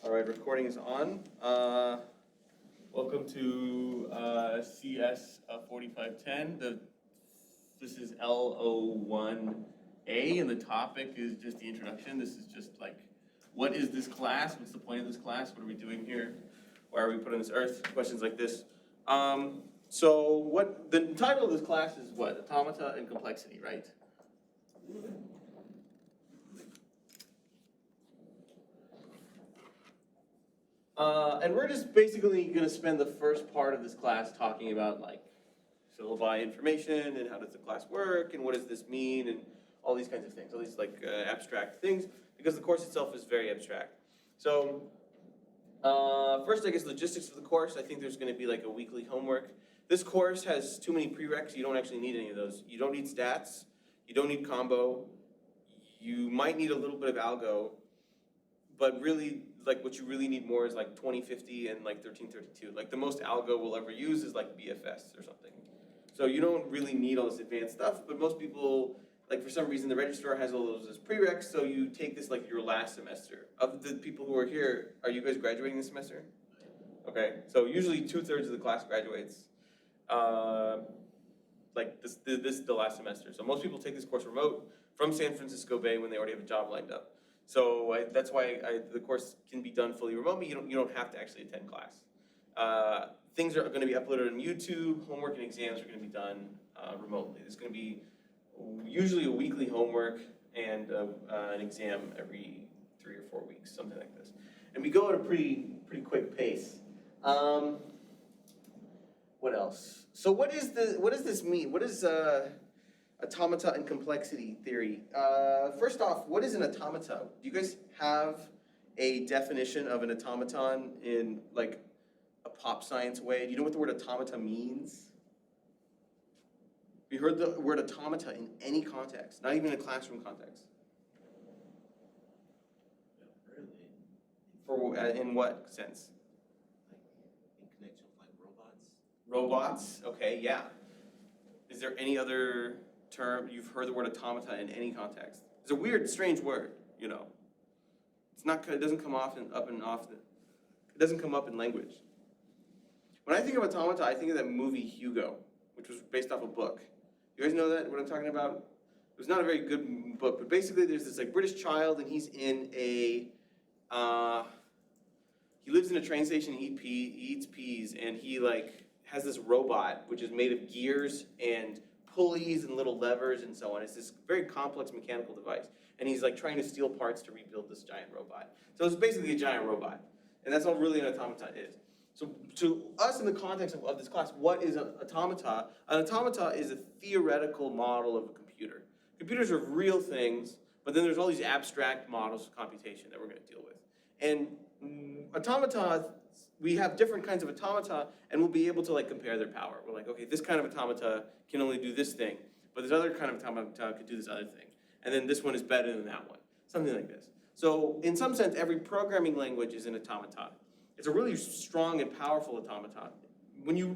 All right, recording is on. Welcome to CS4510. This is L01A, and the topic is just the introduction. This is just like, what is this class? What's the point of this class? What are we doing here? Why are we put on this earth? Questions like this. So what the title of this class is what? Automata and complexity, right? And we're just basically going to spend the first part of this class talking about like syllabi information and how does the class work and what does this mean and all these kinds of things, all these like abstract things, because the course itself is very abstract. So first, I guess, logistics of the course. I think there's going to be like a weekly homework. This course has too many prereqs. You don't actually need any of those. You don't need stats. You don't need combo. You might need a little bit of algo, but really, like what you really need more is like 2050 and like 1332. Like the most algo we'll ever use is like BFS or something. So you don't really need all this advanced stuff, but most people, like for some reason the registrar has all those as prereqs, so you take this like your last semester. Of the people who are here, are you guys graduating this semester? Okay, so usually 2/3 of the class graduates. Like this is the last semester. So most people take this course remote from San Francisco Bay when they already have a job lined up. So that's why the course can be done fully remotely. You don't have to actually attend class. Things are going to be uploaded on YouTube. Homework and exams are going to be done remotely. There's going to be usually a weekly homework and an exam every 3 or 4 weeks, something like this. And we go at a pretty quick pace. What else? So what does this mean? What is automata and complexity theory? First off, what is an automata? Do you guys have a definition of an automaton in like a pop science way? Do you know what the word automata means? Have you heard the word automata in any context, not even in a classroom context? In what sense? In connection with like robots? Robots? Okay, yeah. Is there any other term you've heard the word automata in any context? It's a weird, strange word, you know. It's not. It doesn't come often. It doesn't come up in language. When I think of automata, I think of that movie Hugo, which was based off a book. You guys know that? What I'm talking about? It was not a very good book, but basically, there's this like British child, and he's in a. He lives in a train station. He eats peas, and he like has this robot which is made of gears and pulleys and little levers and so on. It's this very complex mechanical device. And he's like trying to steal parts to rebuild this giant robot. So it's basically a giant robot. And that's all really an automata is. So to us in the context of this class, what is an automata? An automata is a theoretical model of a computer. Computers are real things, but then there's all these abstract models of computation that we're going to deal with. And automata, we have different kinds of automata, and we'll be able to like compare their power. We're like, okay, this kind of automata can only do this thing, but this other kind of automata could do this other thing. And then this one is better than that one. Something like this. So in some sense, every programming language is an automaton. It's a really strong and powerful automaton. When you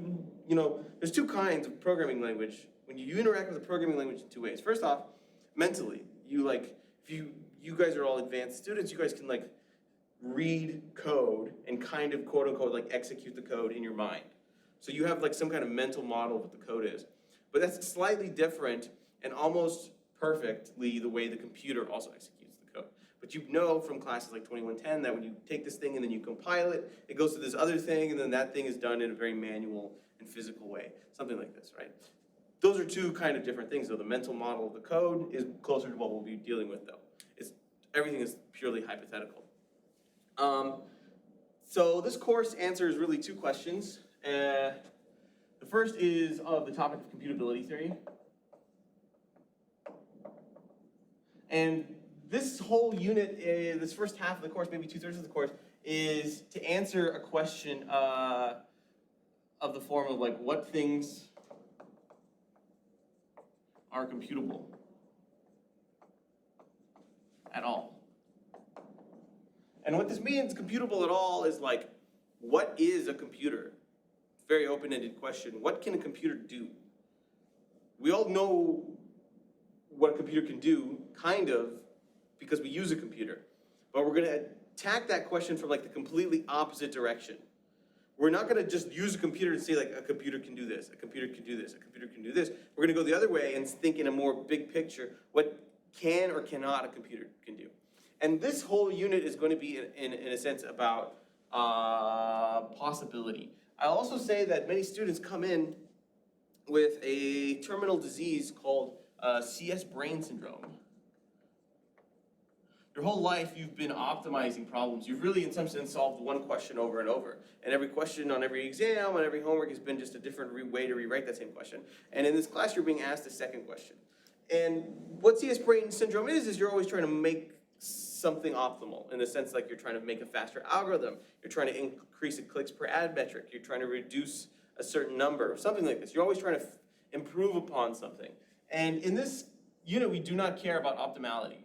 know, there's two kinds of programming language. When you interact with a programming language in two ways. First off, mentally, you like, if you guys are all advanced students, you guys can like read code and kind of quote unquote like execute the code in your mind. So you have like some kind of mental model of what the code is. But that's slightly different and almost perfectly the way the computer also executes the code. But you know from classes like 2110 that when you take this thing and then you compile it, it goes to this other thing and then that thing is done in a very manual and physical way. Something like this, right? Those are two kind of different things though. The mental model of the code is closer to what we'll be dealing with though. Everything is purely hypothetical. So this course answers really two questions. The first is of the topic of computability theory. And this whole unit, this first half of the course, maybe 2/3 of the course, is to answer a question of the form of like what things are computable at all. And what this means, computable at all, is like, what is a computer? Very open-ended question. What can a computer do? We all know what a computer can do, kind of, because we use a computer. But we're going to tack that question from like the completely opposite direction. We're not gonna just use a computer to say like a computer can do this, a computer can do this, a computer can do this. We're gonna go the other way and think in a more big picture, what can or cannot a computer can do. And this whole unit is going to be in a sense about possibility. I'll also say that many students come in with a terminal disease called CS brain syndrome. Your whole life you've been optimizing problems. You've really in some sense solved one question over and over. And every question on every exam, on every homework has been just a different way to rewrite that same question. And in this class you're being asked a second question. And what CS brain syndrome is you're always trying to make something optimal, in the sense like you're trying to make a faster algorithm, you're trying to increase the clicks per ad metric, you're trying to reduce a certain number, something like this. You're always trying to improve upon something. And in this unit, we do not care about optimality.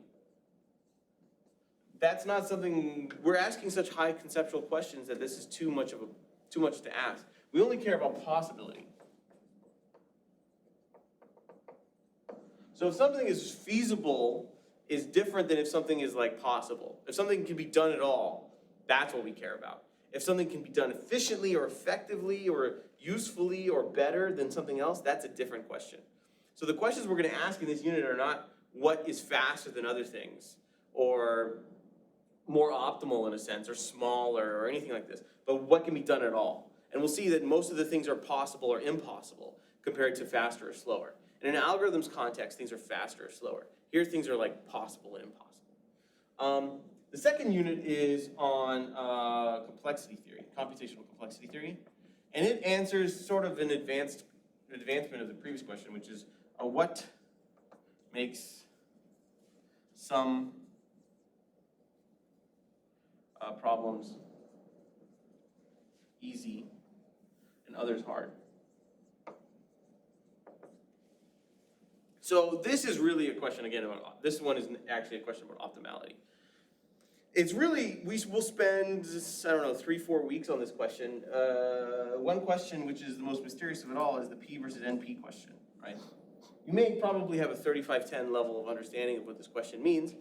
That's not something, we're asking such high conceptual questions that this is too much to ask. We only care about possibility. So if something is feasible, is different than if something is like possible. If something can be done at all, that's what we care about. If something can be done efficiently or effectively or usefully or better than something else, that's a different question. So the questions we're gonna ask in this unit are not what is faster than other things or more optimal in a sense or smaller or anything like this, but what can be done at all. And we'll see that most of the things are possible or impossible compared to faster or slower. In an algorithm's context, things are faster or slower. Here, things are like possible and impossible. The second unit is on complexity theory, computational complexity theory. And it answers sort of an advancement of the previous question, which is what makes some problems easy and others hard. So this is really a question again about, this one is actually a question about optimality. It's really, we'll spend, I don't know, 3-4 weeks on this question. One question, which is the most mysterious of it all, is the P versus NP question, right? You may probably have a 3510 level of understanding of what this question means.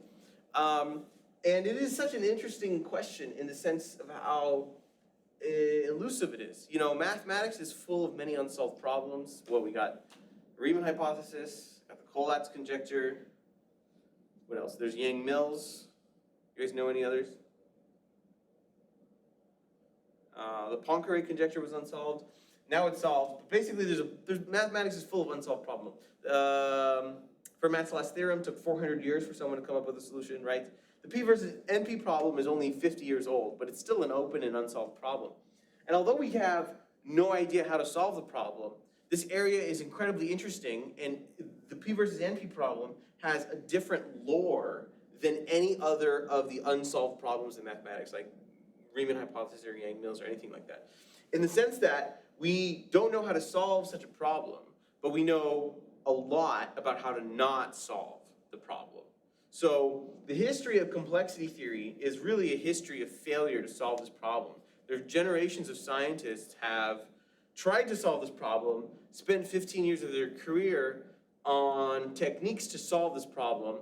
And it is such an interesting question in the sense of how elusive it is. You know, mathematics is full of many unsolved problems. Well, we got Riemann hypothesis, got the Collatz conjecture. What else? There's Yang-Mills. You guys know any others? The Poincaré conjecture was unsolved. Now it's solved. Basically, mathematics is full of unsolved problems. Fermat's last theorem took 400 years for someone to come up with a solution, right? The P versus NP problem is only 50 years old, but it's still an open and unsolved problem. And although we have no idea how to solve the problem, this area is incredibly interesting, and the P versus NP problem has a different lore than any other of the unsolved problems in mathematics, like Riemann hypothesis or Yang-Mills or anything like that. In the sense that we don't know how to solve such a problem, but we know a lot about how to not solve the problem. So the history of complexity theory is really a history of failure to solve this problem. There's generations of scientists have tried to solve this problem, spent 15 years of their career on techniques to solve this problem,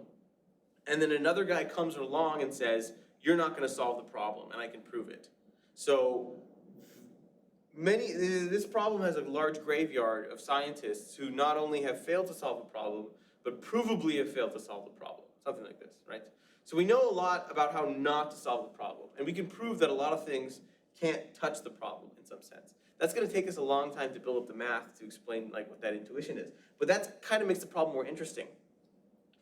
and then another guy comes along and says, you're not going to solve the problem, and I can prove it. So this problem has a large graveyard of scientists who not only have failed to solve the problem, but provably have failed to solve the problem. Something like this, right? So we know a lot about how not to solve the problem, and we can prove that a lot of things can't touch the problem in some sense. That's going to take us a long time to build up the math to explain like what that intuition is. But that kind of makes the problem more interesting,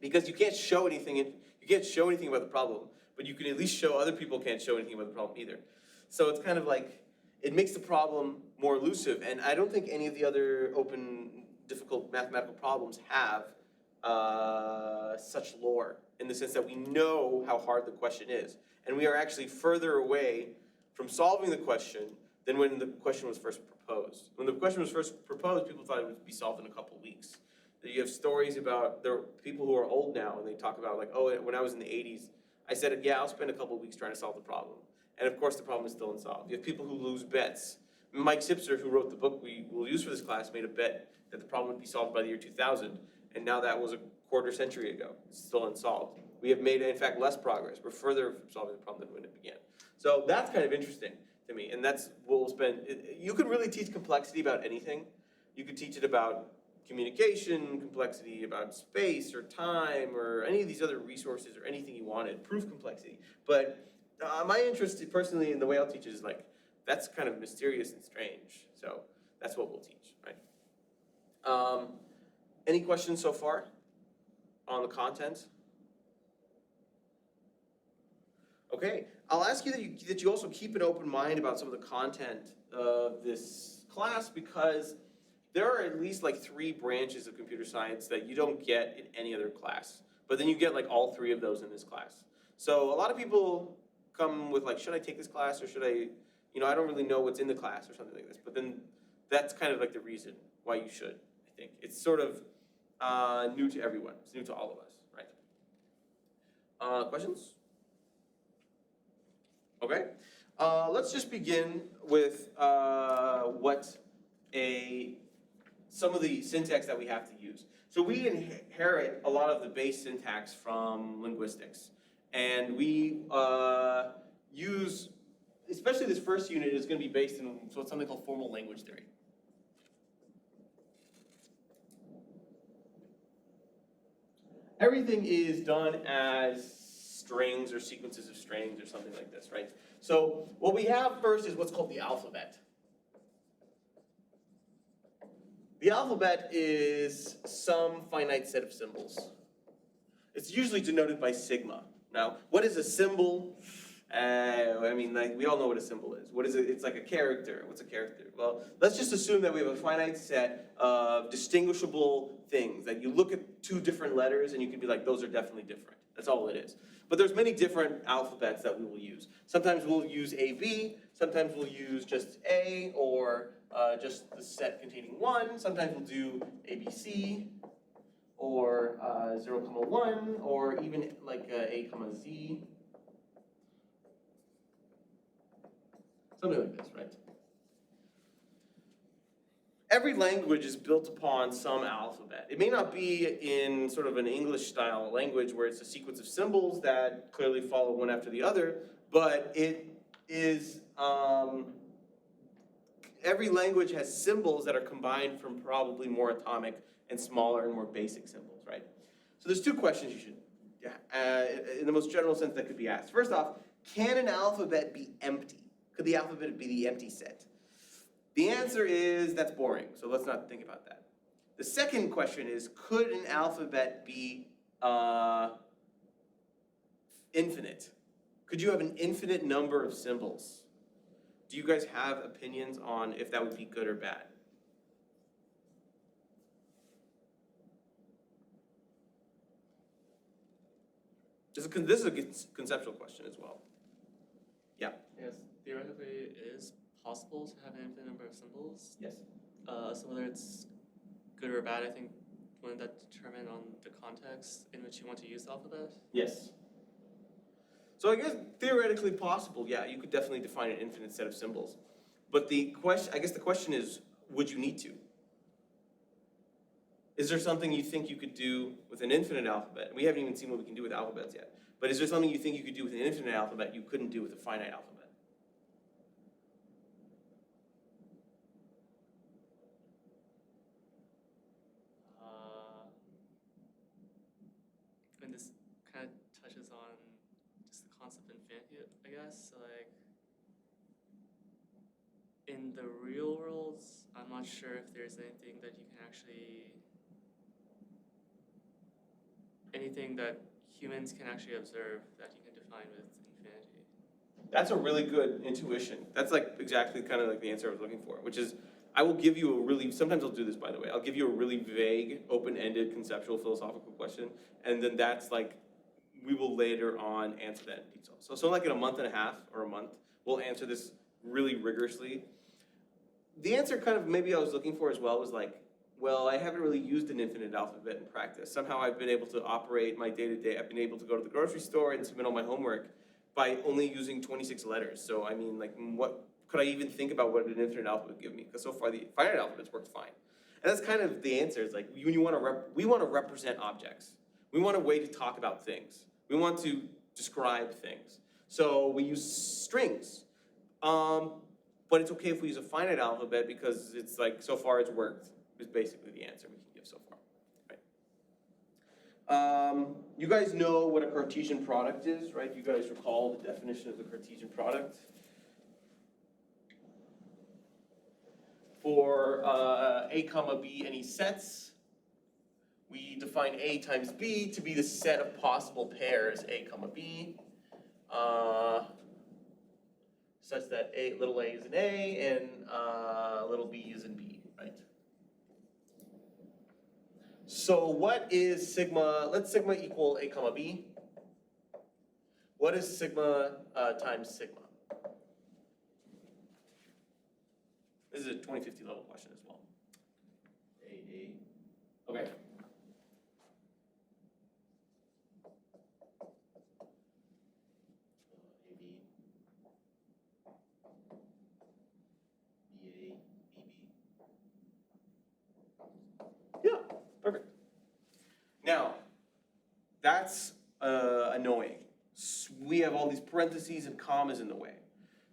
because you can't show anything about the problem, but you can at least show other people can't show anything about the problem either. So it's kind of like, it makes the problem more elusive, and I don't think any of the other open, difficult mathematical problems have such lore, in the sense that we know how hard the question is. And we are actually further away from solving the question than when the question was first proposed. When the question was first proposed, people thought it would be solved in a couple weeks. You have stories about, there are people who are old now, and they talk about like, oh, when I was in the 80s, I said, yeah, I'll spend a couple weeks trying to solve the problem. And of course, the problem is still unsolved. You have people who lose bets. Mike Sipser, who wrote the book we will use for this class, made a bet that the problem would be solved by the year 2000, and now that was a quarter century ago. It's still unsolved. We have made, in fact, less progress. We're further from solving the problem than when it began. So that's kind of interesting to me, and that's what we'll spend. You could really teach complexity about anything. You could teach it about communication, complexity about space or time or any of these other resources or anything you wanted, proof complexity. But my interest personally in the way I'll teach it is like, that's kind of mysterious and strange. So that's what we'll teach, right? Any questions so far on the content? Okay, I'll ask you that you also keep an open mind about some of the content of this class, because there are at least like 3 branches of computer science that you don't get in any other class. But then you get like all 3 of those in this class. So a lot of people come with like, should I take this class or should I, I don't really know what's in the class or something like this. But then that's kind of like the reason why you should, I think. It's sort of new to everyone. It's new to all of us, right? Questions? Okay. Let's just begin with some of the syntax that we have to use. So we inherit a lot of the base syntax from linguistics. And we use, especially this first unit is going to be based in something called formal language theory. Everything is done as strings or sequences of strings or something like this, right? So what we have first is what's called the alphabet. The alphabet is some finite set of symbols. It's usually denoted by sigma. Now, what is a symbol? I mean, like, we all know what a symbol is. What is it? It's like a character. What's a character? Well, let's just assume that we have a finite set of distinguishable things, that you look at 2 different letters and you can be like, those are definitely different. That's all it is. But there's many different alphabets that we will use. Sometimes we'll use AB, sometimes we'll use just A, or just the set containing 1. Sometimes we'll do ABC, or 0, 1, or even like A, Z. Something like this, right? Every language is built upon some alphabet. It may not be in sort of an English style language where it's a sequence of symbols that clearly follow one after the other, but it is, every language has symbols that are combined from probably more atomic and smaller and more basic symbols, right? So there's 2 questions you should, in the most general sense, that could be asked. First off, can an alphabet be empty? Could the alphabet be the empty set? The answer is that's boring, so let's not think about that. The second question is, could an alphabet be infinite? Could you have an infinite number of symbols? Do you guys have opinions on if that would be good or bad? This is a conceptual question as well. Yeah? Yes, theoretically it is possible to have an infinite number of symbols. Yes. So whether it's good or bad, I think wouldn't that determine on the context in which you want to use the alphabet? Yes. So I guess theoretically possible, yeah, you could definitely define an infinite set of symbols. But the question is, would you need to? Is there something you think you could do with an infinite alphabet? We haven't even seen what we can do with alphabets yet. But is there something you think you could do with an infinite alphabet you couldn't do with a finite alphabet? And this kind of touches on just the concept of infinity, I guess. So like, in the real world, I'm not sure if there's anything that you can actually, anything that humans can actually observe that you can define with infinity. That's a really good intuition. That's like exactly kind of like the answer I was looking for, which is, I will give you a really, sometimes I'll do this by the way, I'll give you a really vague, open-ended, conceptual, philosophical question, and then that's like, we will later on answer that in detail. So like in a month and a half or a month, we'll answer this really rigorously. The answer kind of maybe I was looking for as well was like, well, I haven't really used an infinite alphabet in practice. Somehow I've been able to operate my day-to-day. I've been able to go to the grocery store and submit all my homework by only using 26 letters. So I mean, like, what could I even think about what an infinite alphabet would give me? Because so far the finite alphabets worked fine. And that's kind of the answer. It's like, when you want to we want to represent objects. We want a way to talk about things. We want to describe things. So we use strings. But it's okay if we use a finite alphabet because it's like, so far it's worked, is basically the answer we can give so far. Right? You guys know what a Cartesian product is, right? You guys recall the definition of the Cartesian product? For A comma B any sets, we define A times B to be the set of possible pairs A comma B, such that little a is in A and little b is in B, right? So what is sigma, let sigma equal A comma B. What is sigma times sigma? This is a 2050 level question as well. AA. Okay. AB. BA. BB. Yeah, perfect. Now, that's annoying. We have all these parentheses and commas in the way.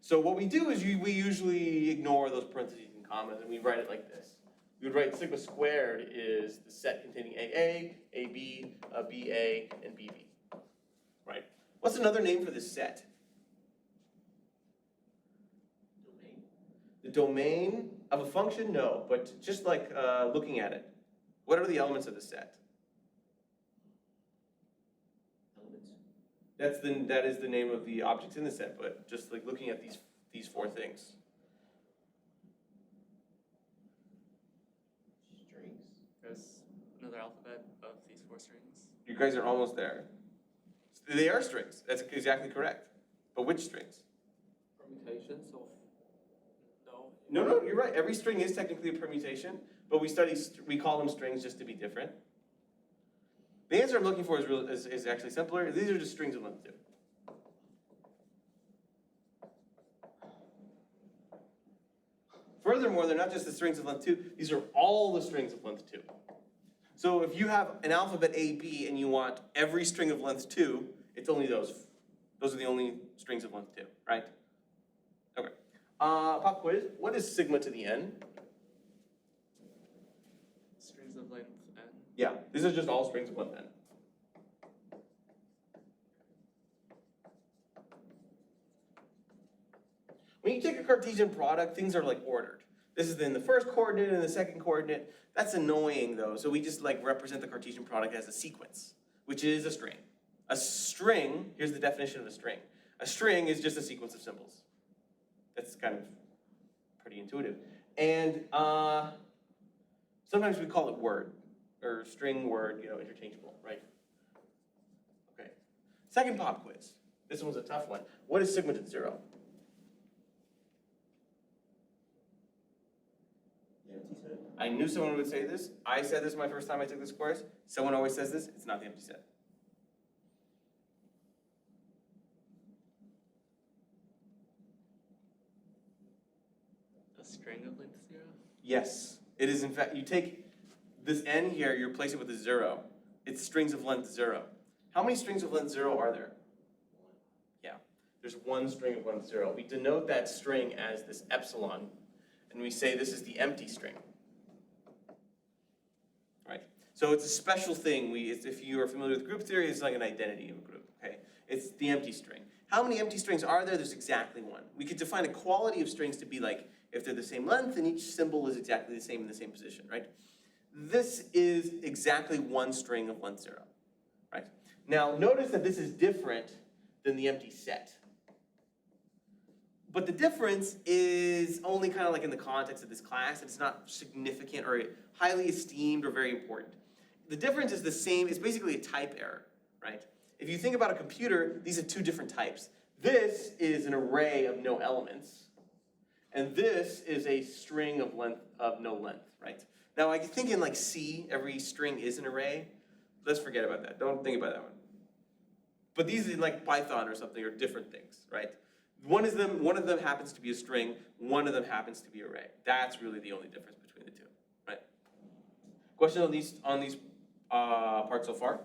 So what we do is we usually ignore those parentheses and commas and we write it like this. We would write sigma squared is the set containing AA, AB, BA, and BB. Right? What's another name for this set? Domain. The domain of a function? No, but just like looking at it. What are the elements of the set? Elements. That is the name of the objects in the set, but just like looking at these four things. Strings. There's another alphabet of these 4 strings. You guys are almost there. They are strings. That's exactly correct. But which strings? Permutations of no. No, you're right. Every string is technically a permutation, but we call them strings just to be different. The answer I'm looking for is actually simpler. These are just strings of length 2. Furthermore, they're not just the strings of length 2, these are all the strings of length 2. So if you have an alphabet A, B, and you want every string of length 2, it's only those. Those are the only strings of length 2, right? Okay. Pop quiz, what is sigma to the n? Strings of length n. Yeah, these are just all strings of length n. When you take a Cartesian product, things are like ordered. This is in the first coordinate and the second coordinate. That's annoying though, so we just like represent the Cartesian product as a sequence, which is a string. A string, here's the definition of a string. A string is just a sequence of symbols. That's kind of pretty intuitive. And sometimes we call it word, or string, word, interchangeable, right? Okay. Second pop quiz. This one's a tough one. What is sigma to 0? The empty set. I knew someone would say this. I said this my first time I took this course. Someone always says this. It's not the empty set. A string of length 0? Yes. It is in fact, you take this n here, you replace it with a 0. It's strings of length 0. How many strings of length 0 are there? Yeah. There's one string of length 0. We denote that string as this epsilon, and we say this is the empty string. Right? So it's a special thing. If you are familiar with group theory, it's like an identity of a group. Okay? It's the empty string. How many empty strings are there? There's exactly one. We could define a quality of strings to be like if they're the same length and each symbol is exactly the same in the same position, right? This is exactly one string of length 0, right? Now, notice that this is different than the empty set. But the difference is only kind of like in the context of this class. It's not significant or highly esteemed or very important. The difference is the same. It's basically a type error, right? If you think about a computer, these are two different types. This is an array of no elements. And this is a string of no length, right? Now I think in like C, every string is an array. Let's forget about that. Don't think about that one. But these in like Python or something are different things, right? One of them happens to be a string, one of them happens to be an array. That's really the only difference between the two, right? Question on these parts so far?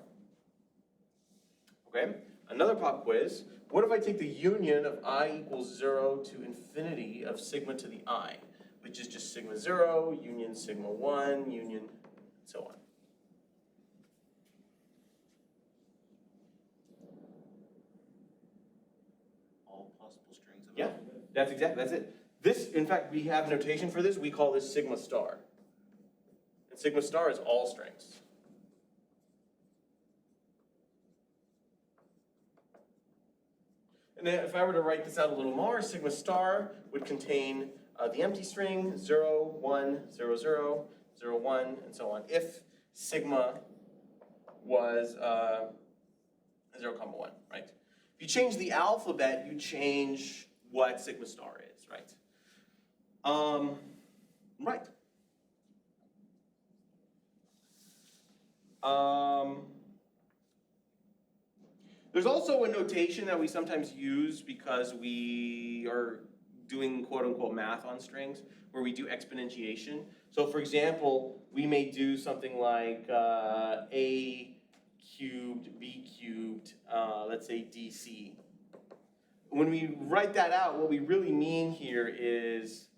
Okay. Another pop quiz. What if I take the union of I equals 0 to infinity of sigma to the I, which is just sigma 0, union sigma 1, union, and so on. All possible strings of Yeah. alphabet. That's it. This, in fact, we have notation for this. We call this sigma star. And sigma star is all strings. And then if I were to write this out a little more, sigma star would contain the empty string 0, 1, 0, 0, 0, 1, and so on. If sigma was 0, 1, right? If you change the alphabet, you change what sigma star is, right? Right. There's also a notation that we sometimes use because we are doing quote-unquote math on strings, where we do exponentiation. So for example, we may do something like a cubed, b cubed, let's say dc. When we write that out, what we really mean here is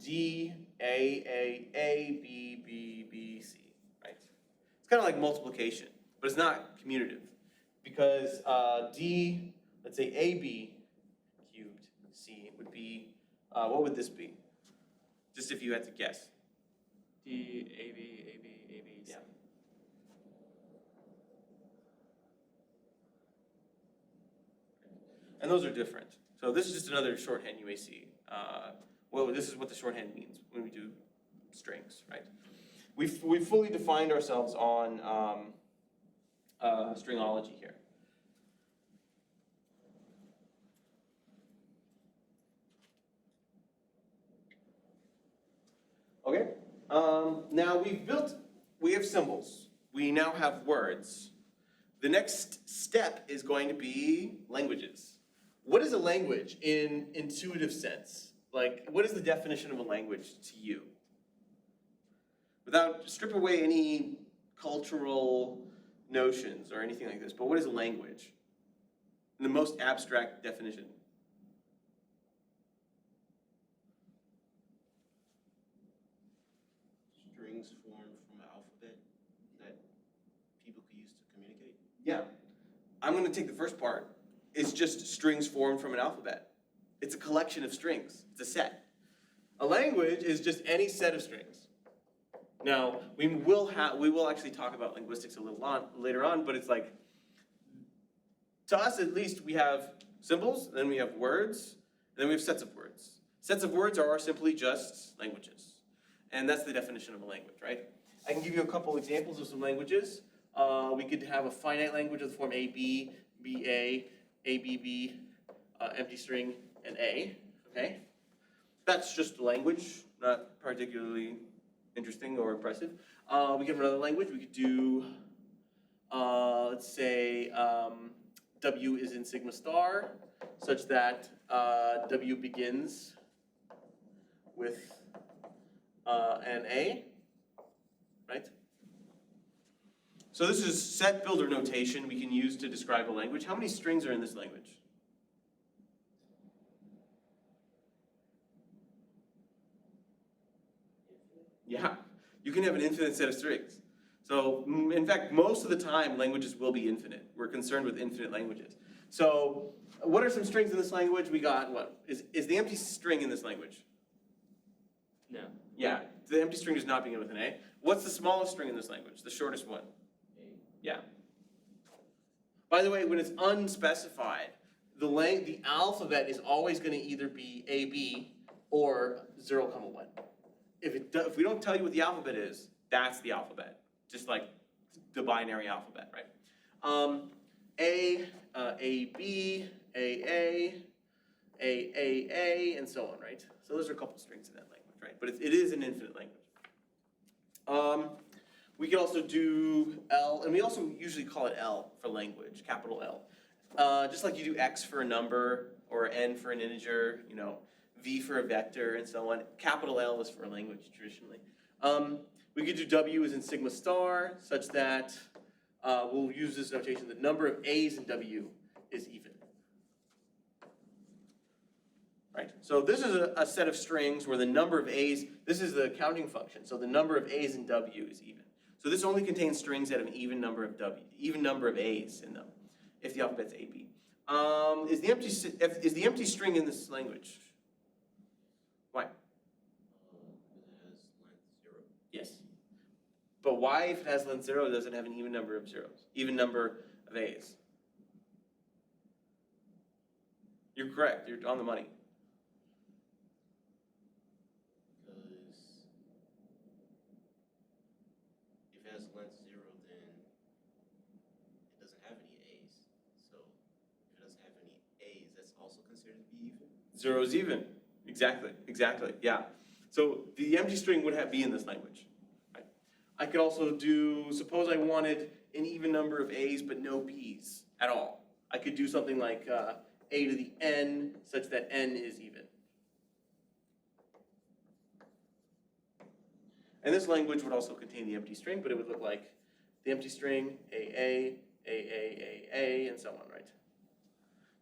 d, a, b, b, b, c, right? It's kind of like multiplication, but it's not commutative. Because d, let's say ab cubed c would be, what would this be? Just if you had to guess. D, A, B, A, B, A, B, C. Yeah. And those are different. So this is just another shorthand you may see. Well, this is what the shorthand means when we do strings, right? We've fully defined ourselves on stringology here. Okay, now we have symbols. We now have words. The next step is going to be languages. What is a language in intuitive sense? Like, what is the definition of a language to you? Without strip away any cultural notions or anything like this, but what is a language? In the most abstract definition. Strings formed from an alphabet that people could use to communicate. Yeah. I'm going to take the first part. It's just strings formed from an alphabet. It's a collection of strings. It's a set. A language is just any set of strings. Now, we will actually talk about linguistics a little later on, but it's like, to us at least, we have symbols, then we have words, and then we have sets of words. Sets of words are simply just languages. And that's the definition of a language, right? I can give you a couple examples of some languages. We could have a finite language of the form AB, BA, ABB, empty string, and A, okay? That's just a language, not particularly interesting or impressive. We could have another language. We could do, let's say, W is in sigma star, such that W begins with an A, right? So this is set builder notation we can use to describe a language. How many strings are in this language? Yeah, you can have an infinite set of strings. So, in fact, most of the time, languages will be infinite. We're concerned with infinite languages. So, what are some strings in this language? We got, what? Is the empty string in this language? No. Yeah, the empty string does not begin with an A. What's the smallest string in this language? The shortest one? A. Yeah. By the way, when it's unspecified, the alphabet is always going to either be AB or 0, 1. If we don't tell you what the alphabet is, that's the alphabet. Just like the binary alphabet, right? A, AB, AA, AAA, and so on, right? So those are a couple strings in that language, right? But it is an infinite language. We could also do L, and we also usually call it L for language, capital L. Just like you do X for a number, or N for an integer, you know, V for a vector, and so on. Capital L is for a language, traditionally. We could do W as in sigma star, such that we'll use this notation, the number of A's in W is even. Right, so this is a set of strings where the number of A's, this is the counting function, so the number of A's in W is even. So this only contains strings that have an even number of A's in them, if the alphabet's A, B. Is the empty string in this language? Why? It has length 0. Yes. But why, if it has length 0, does it have an even number of zeros, even number of A's? You're correct, you're on the money. Because if it has length 0, then it doesn't have any A's. So if it doesn't have any A's, that's also considered to be even. 0 is even. Exactly, yeah. So the empty string would be in this language. Right? I could also do, suppose I wanted an even number of A's but no B's at all. I could do something like A to the N such that N is even. And this language would also contain the empty string, but it would look like the empty string, AA, and so on, right?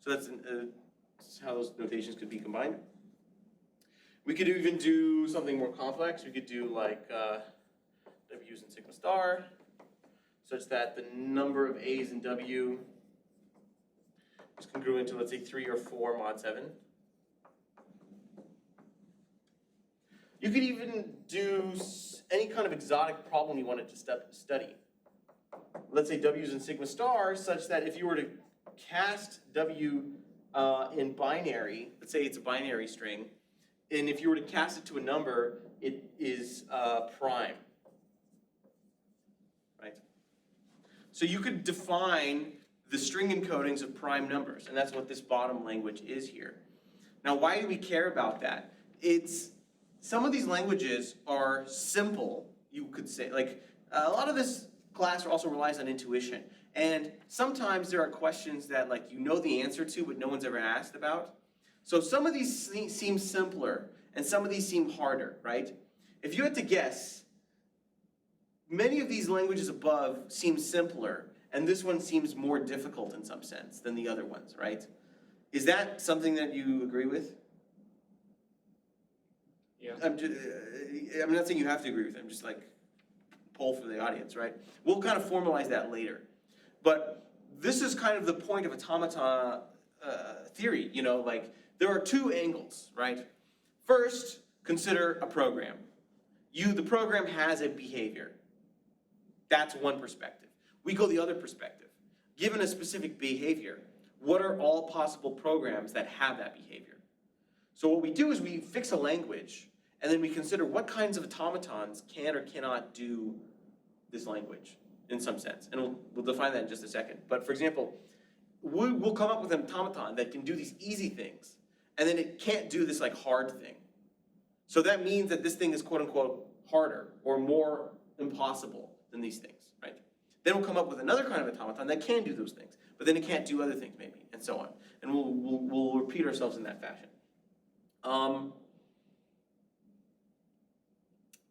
So that's how those notations could be combined. We could even do something more complex. We could do like W's and sigma star, such that the number of A's in W is congruent to, let's say, 3 or 4 mod 7. You could even do any kind of exotic problem you wanted to study. Let's say W's in sigma star, such that if you were to cast W in binary, let's say it's a binary string, and if you were to cast it to a number, it is prime, right? So you could define the string encodings of prime numbers, and that's what this bottom language is here. Now, why do we care about that? Some of these languages are simple, you could say. Like, a lot of this class also relies on intuition. And sometimes there are questions that, like, you know the answer to, but no one's ever asked about. So some of these seem simpler, and some of these seem harder, right? If you had to guess, many of these languages above seem simpler, and this one seems more difficult in some sense than the other ones, right? Is that something that you agree with? Yeah. I'm not saying you have to agree with it, I'm just like, poll for the audience, right? We'll kind of formalize that later. But this is kind of the point of automata theory, you know, like, there are two angles, right? First, consider a program. The program has a behavior. That's one perspective. We go the other perspective. Given a specific behavior, what are all possible programs that have that behavior? So what we do is we fix a language, and then we consider what kinds of automatons can or cannot do this language in some sense. And we'll define that in just a second. But for example, we'll come up with an automaton that can do these easy things, and then it can't do this like hard thing. So that means that this thing is quote unquote harder or more impossible than these things, right? Then we'll come up with another kind of automaton that can do those things, but then it can't do other things maybe, and so on. And we'll repeat ourselves in that fashion.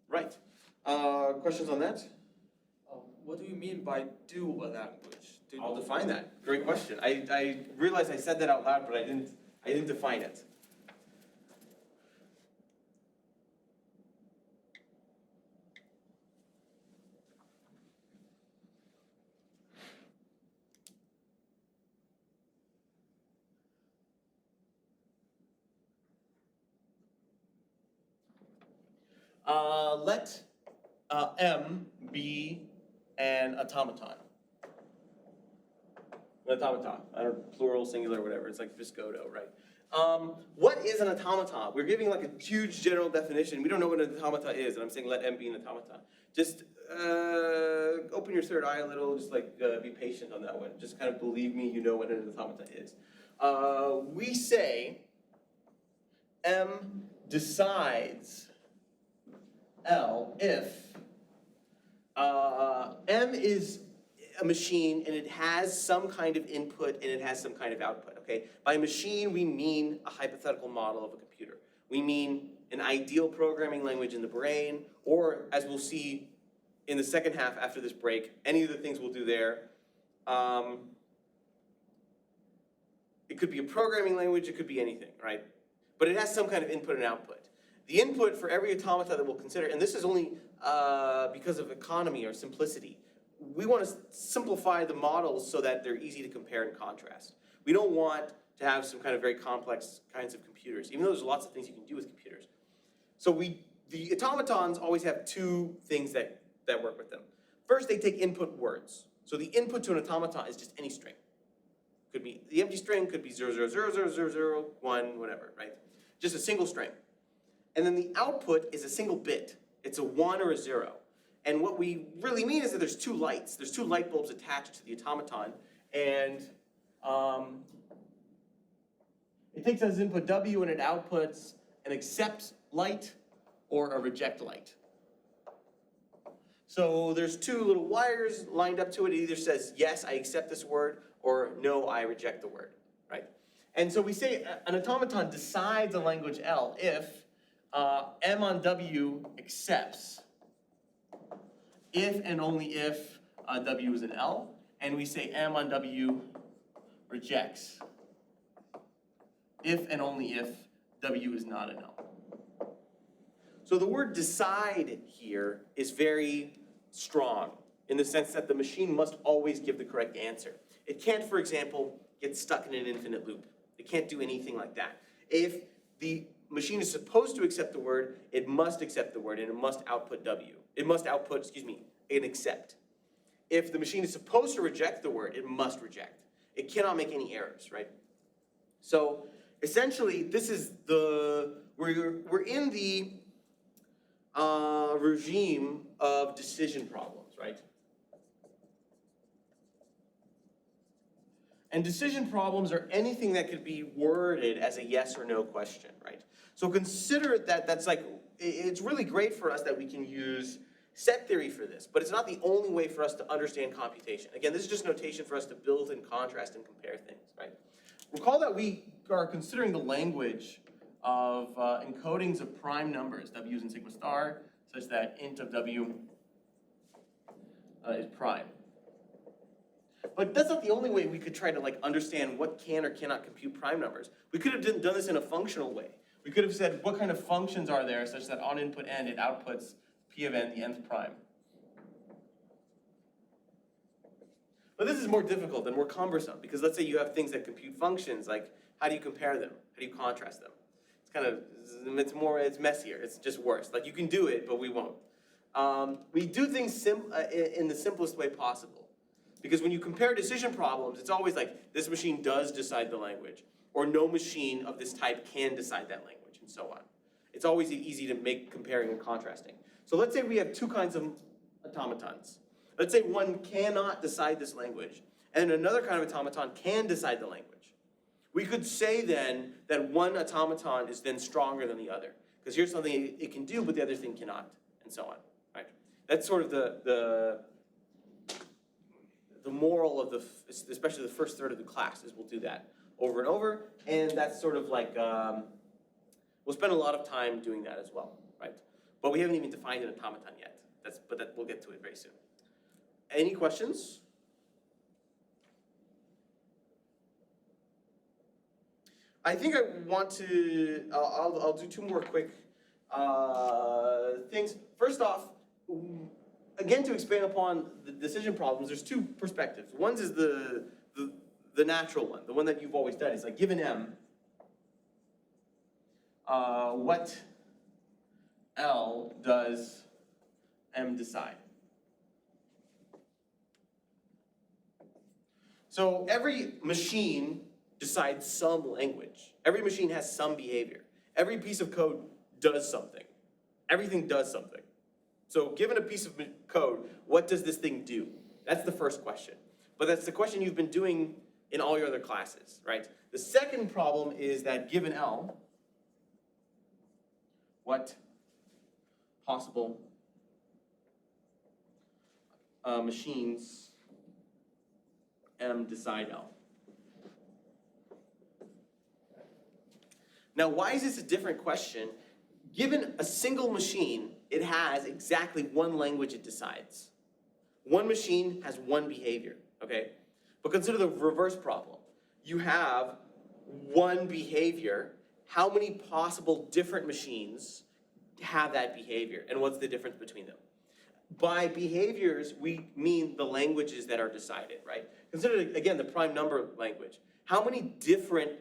Right. Questions on that? What do you mean by do a language? I'll define that. Great question. I realized I said that out loud, but I didn't define it. Let M be an automaton. An automaton, I don't know, plural, singular, whatever. It's like Viscoto, right? What is an automaton? We're giving like a huge general definition. We don't know what an automaton is, and I'm saying let M be an automaton. Just open your third eye a little, just like be patient on that one. Just kind of believe me, you know what an automaton is. We say M decides L if M is a machine and it has some kind of input and it has some kind of output, okay? By machine, we mean a hypothetical model of a computer. We mean an ideal programming language in the brain, or as we'll see in the second half after this break. Any of the things we'll do there. It could be a programming language, it could be anything, right? But it has some kind of input and output. The input for every automata that we'll consider, and this is only because of economy or simplicity, we want to simplify the models so that they're easy to compare and contrast. We don't want to have some kind of very complex kinds of computers, even though there's lots of things you can do with computers. So the automatons always have two things that work with them. First, they take input words. So the input to an automaton is just any string. Could be the empty string, could be 0000001, whatever, right? Just a single string. And then the output is a single bit. It's a 1 or a 0. And what we really mean is that there's two lights. There's two light bulbs attached to the automaton. And it takes as input W and it outputs an accept light or a reject light. So there's two little wires lined up to it. It either says, yes, I accept this word, or no, I reject the word, right? And so we say an automaton decides a language L if M on W accepts, if and only if W is an L, and we say M on W rejects, if and only if W is not an L. So the word decide here is very strong in the sense that the machine must always give the correct answer. It can't, for example, get stuck in an infinite loop. It can't do anything like that. If the machine is supposed to accept the word, it must accept the word and it must output W. It must output, an accept. If the machine is supposed to reject the word, it must reject. It cannot make any errors, right? So essentially, this is we're in the regime of decision problems, right? And decision problems are anything that could be worded as a yes or no question, right? So consider that's like, it's really great for us that we can use set theory for this, but it's not the only way for us to understand computation. Again, this is just notation for us to build and contrast and compare things, right? Recall that we are considering the language of encodings of prime numbers, W's and sigma star, such that int of W is prime. But that's not the only way we could try to understand what can or cannot compute prime numbers. We could have done this in a functional way. We could have said what kind of functions are there such that on input n it outputs p of n, the nth prime. But this is more difficult and more cumbersome because let's say you have things that compute functions, like how do you compare them? How do you contrast them? It's messier, it's just worse. Like you can do it, but we won't. We do things in the simplest way possible. Because when you compare decision problems, it's always like, this machine does decide the language, or no machine of this type can decide that language, and so on. It's always easy to make comparing and contrasting. So let's say we have two kinds of automatons. Let's say one cannot decide this language, and another kind of automaton can decide the language. We could say then that one automaton is then stronger than the other, because here's something it can do, but the other thing cannot, and so on, right? That's sort of the moral of especially the first third of the class is we'll do that over and over, and that's sort of like, we'll spend a lot of time doing that as well, right? But we haven't even defined an automaton yet. We'll get to it very soon. Any questions? I think I want to, I'll do two more quick things. First off, again, to expand upon the decision problems, there's two perspectives. One is the natural one, the one that you've always done. It's like, given M, what L does M decide? So every machine decides some language. Every machine has some behavior. Every piece of code does something. Everything does something. So given a piece of code, what does this thing do? That's the first question. But that's the question you've been doing in all your other classes, right? The second problem is that given L, what possible machines M decide L? Now, why is this a different question? Given a single machine it has exactly one language it decides. One machine has one behavior, okay? But consider the reverse problem. You have one behavior. How many possible different machines have that behavior? And what's the difference between them? By behaviors, we mean the languages that are decided, right? Consider, again, the prime number language. How many different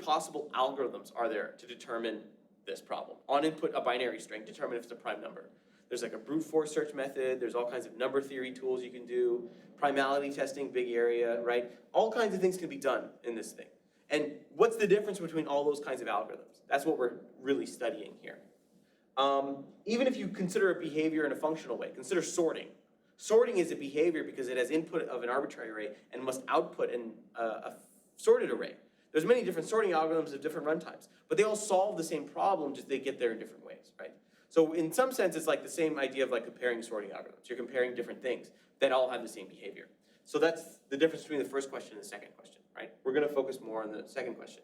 possible algorithms are there to determine this problem? On input, a binary string, determine if it's a prime number. There's like a brute force search method. There's all kinds of number theory tools you can do. Primality testing, big area, right? All kinds of things can be done in this thing. And what's the difference between all those kinds of algorithms? That's what we're really studying here. Even if you consider a behavior in a functional way, consider sorting. Sorting is a behavior because it has input of an arbitrary array and must output a sorted array. There's many different sorting algorithms of different runtimes, but they all solve the same problem, just they get there in different ways, right? So in some sense, it's like the same idea of like comparing sorting algorithms. You're comparing different things that all have the same behavior. So that's the difference between the first question and the second question, right? We're gonna focus more on the second question.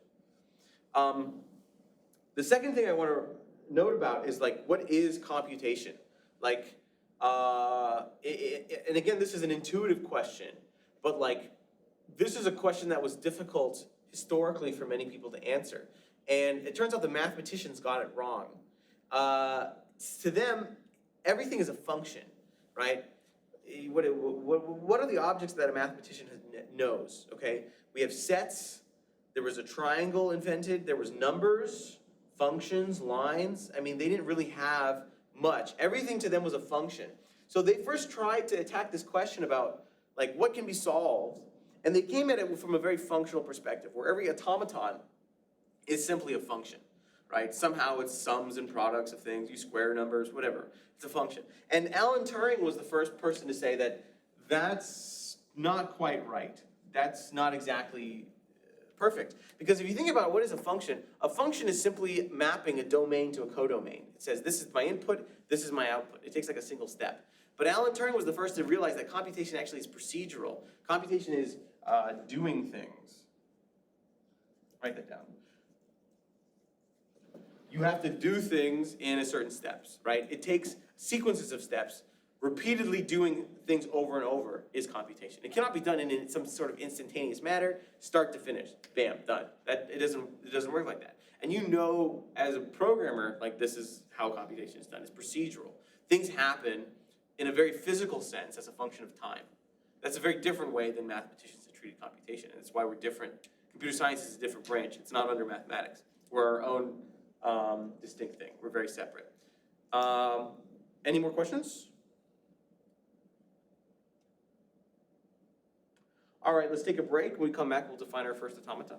The second thing I wanna note about is like, what is computation? Like, and again, this is an intuitive question, but like, this is a question that was difficult historically for many people to answer. And it turns out the mathematicians got it wrong. To them, everything is a function, right? What are the objects that a mathematician knows, okay? We have sets, there was a triangle invented, there was numbers, functions, lines. I mean, they didn't really have much. Everything to them was a function. So they first tried to attack this question about like what can be solved, and they came at it from a very functional perspective, where every automaton is simply a function, right? Somehow it's sums and products of things, you square numbers, whatever. It's a function. And Alan Turing was the first person to say that that's not quite right. That's not exactly perfect. Because if you think about what is a function is simply mapping a domain to a codomain. It says, this is my input, this is my output. It takes like a single step. But Alan Turing was the first to realize that computation actually is procedural. Computation is doing things. Write that down. You have to do things in a certain steps, right? It takes sequences of steps. Repeatedly doing things over and over is computation. It cannot be done in some sort of instantaneous manner, start to finish, bam, done. It doesn't work like that. And you know, as a programmer, like this is how computation is done. It's procedural. Things happen in a very physical sense as a function of time. That's a very different way than mathematicians have treated computation, and that's why we're different. Computer science is a different branch. It's not under mathematics. We're our own distinct thing. We're very separate. Any more questions? All right, let's take a break. When we come back, we'll define our first automata.